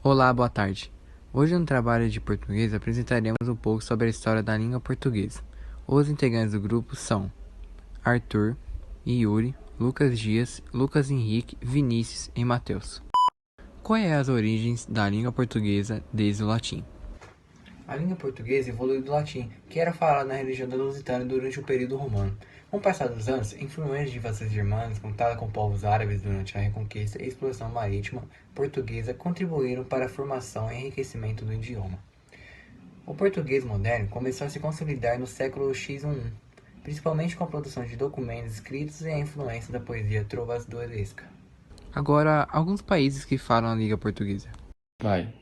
Olá, boa tarde. Hoje no trabalho de português apresentaremos um pouco sobre a história da língua portuguesa. Os integrantes do grupo são Arthur, Yuri, Lucas Dias, Lucas Henrique, Vinícius e Mateus. Quais são as origens da língua portuguesa desde o latim? A língua portuguesa evoluiu do latim, que era falado na região da Lusitânia durante o período romano. Com o passar dos anos, influências de invasões germânicas, contada com povos árabes durante a Reconquista e exploração marítima portuguesa contribuíram para a formação e enriquecimento do idioma. O português moderno começou a se consolidar no século XI, principalmente com a produção de documentos escritos e a influência da poesia trovadoresca. Agora, alguns países que falam a língua portuguesa.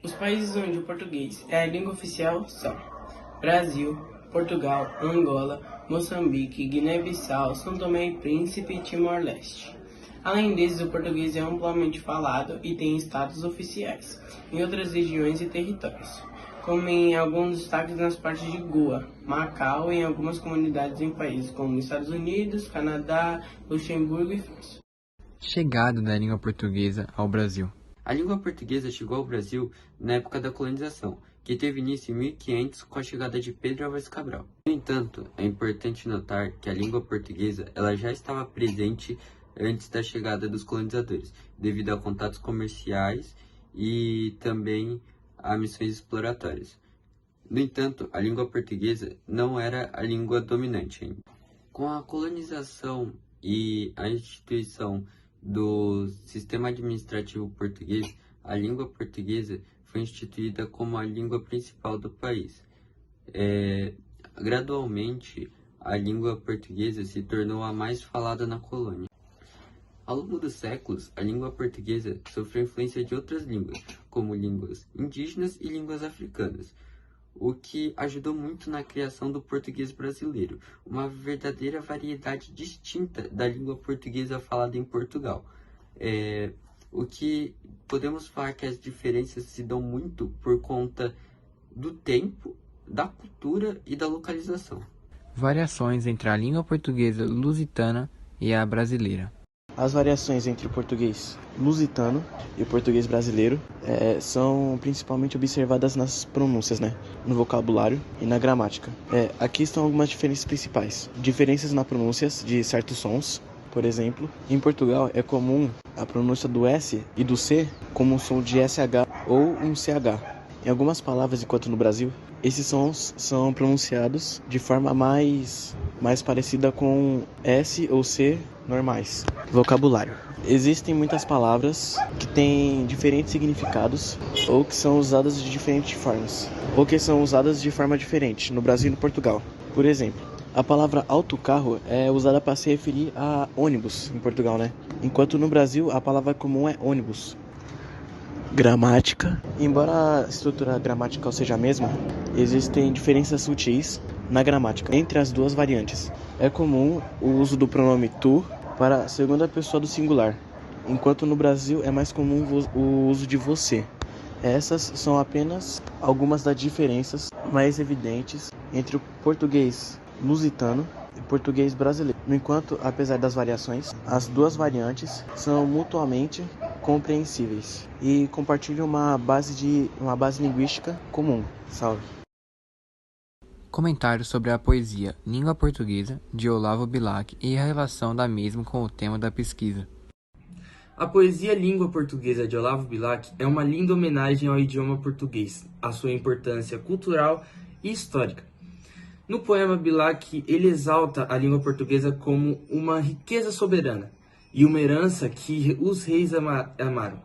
Os países onde o português é a língua oficial são Brasil, Portugal, Angola, Moçambique, Guiné-Bissau, São Tomé e Príncipe e Timor-Leste. Além desses, o português é amplamente falado e tem status oficiais em outras regiões e territórios, como em alguns destaques nas partes de Goa, Macau e em algumas comunidades em países como Estados Unidos, Canadá, Luxemburgo e França. Chegada da língua portuguesa ao Brasil. A língua portuguesa chegou ao Brasil na época da colonização, que teve início em 1500 com a chegada de Pedro Álvares Cabral. No entanto, é importante notar que a língua portuguesa ela já estava presente antes da chegada dos colonizadores, devido a contatos comerciais e também a missões exploratórias. No entanto, a língua portuguesa não era a língua dominante ainda. Com a colonização e a instituição do sistema administrativo português, a língua portuguesa foi instituída como a língua principal do país. Gradualmente, a língua portuguesa se tornou a mais falada na colônia. Ao longo dos séculos, a língua portuguesa sofreu influência de outras línguas, como línguas indígenas e línguas africanas, o que ajudou muito na criação do português brasileiro, uma verdadeira variedade distinta da língua portuguesa falada em Portugal. O que podemos falar que as diferenças se dão muito por conta do tempo, da cultura e da localização. Variações entre a língua portuguesa lusitana e a brasileira. As variações entre o português lusitano e o português brasileiro são principalmente observadas nas pronúncias, no vocabulário e na gramática. Aqui estão algumas diferenças principais. Diferenças na pronúncia de certos sons. Por exemplo, em Portugal é comum a pronúncia do S e do C como um som de SH ou um CH. Em algumas palavras, enquanto no Brasil, esses sons são pronunciados de forma mais parecida com S ou C normais. Vocabulário. Existem muitas palavras que têm diferentes significados ou que são usadas de diferentes formas, ou que são usadas de forma diferente no Brasil e no Portugal. Por exemplo, a palavra autocarro é usada para se referir a ônibus em Portugal, enquanto no Brasil a palavra comum é ônibus. Gramática. Embora a estrutura gramatical seja a mesma, existem diferenças sutis na gramática entre as duas variantes. É comum o uso do pronome tu para a segunda pessoa do singular, enquanto no Brasil é mais comum o uso de você. Essas são apenas algumas das diferenças mais evidentes entre o português lusitano e o português brasileiro. No entanto, apesar das variações, as duas variantes são mutuamente compreensíveis e compartilham uma base linguística comum. Salve! Comentários sobre a poesia Língua Portuguesa, de Olavo Bilac, e a relação da mesma com o tema da pesquisa. A poesia Língua Portuguesa de Olavo Bilac é uma linda homenagem ao idioma português, à sua importância cultural e histórica. No poema, Bilac ele exalta a língua portuguesa como uma riqueza soberana e uma herança que os reis amaram.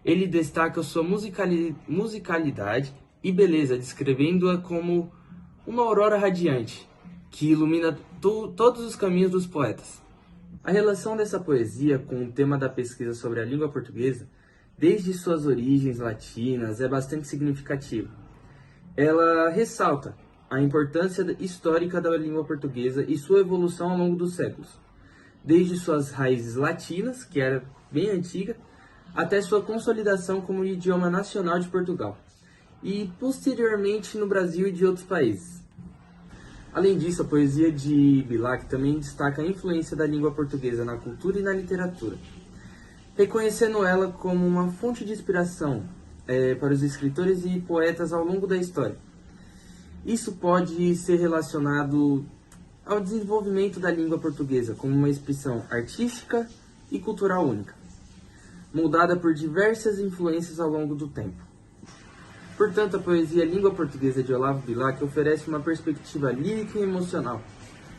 Ele destaca sua musicalidade e beleza, descrevendo-a como uma aurora radiante, que ilumina todos os caminhos dos poetas. A relação dessa poesia com o tema da pesquisa sobre a língua portuguesa, desde suas origens latinas, é bastante significativa. Ela ressalta a importância histórica da língua portuguesa e sua evolução ao longo dos séculos, desde suas raízes latinas, que era bem antiga, até sua consolidação como idioma nacional de Portugal, e posteriormente no Brasil e de outros países. Além disso, a poesia de Bilac também destaca a influência da língua portuguesa na cultura e na literatura, reconhecendo ela como uma fonte de inspiração para os escritores e poetas ao longo da história. Isso pode ser relacionado ao desenvolvimento da língua portuguesa como uma expressão artística e cultural única, moldada por diversas influências ao longo do tempo. Portanto, a poesia Língua Portuguesa de Olavo Bilac oferece uma perspectiva lírica e emocional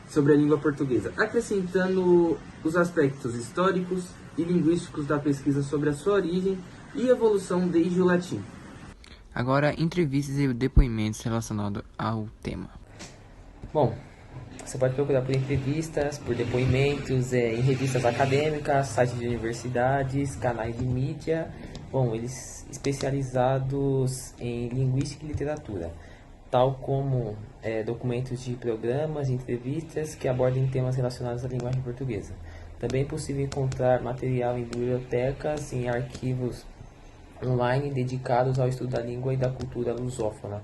sobre a língua portuguesa, acrescentando os aspectos históricos e linguísticos da pesquisa sobre a sua origem e evolução desde o latim. Agora, entrevistas e depoimentos relacionados ao tema. Bom, você pode procurar por entrevistas, por depoimentos, em revistas acadêmicas, sites de universidades, canais de mídia, eles especializados em linguística e literatura, tal como documentos de programas e entrevistas que abordem temas relacionados à linguagem portuguesa. Também é possível encontrar material em bibliotecas e em arquivos online dedicados ao estudo da língua e da cultura lusófona.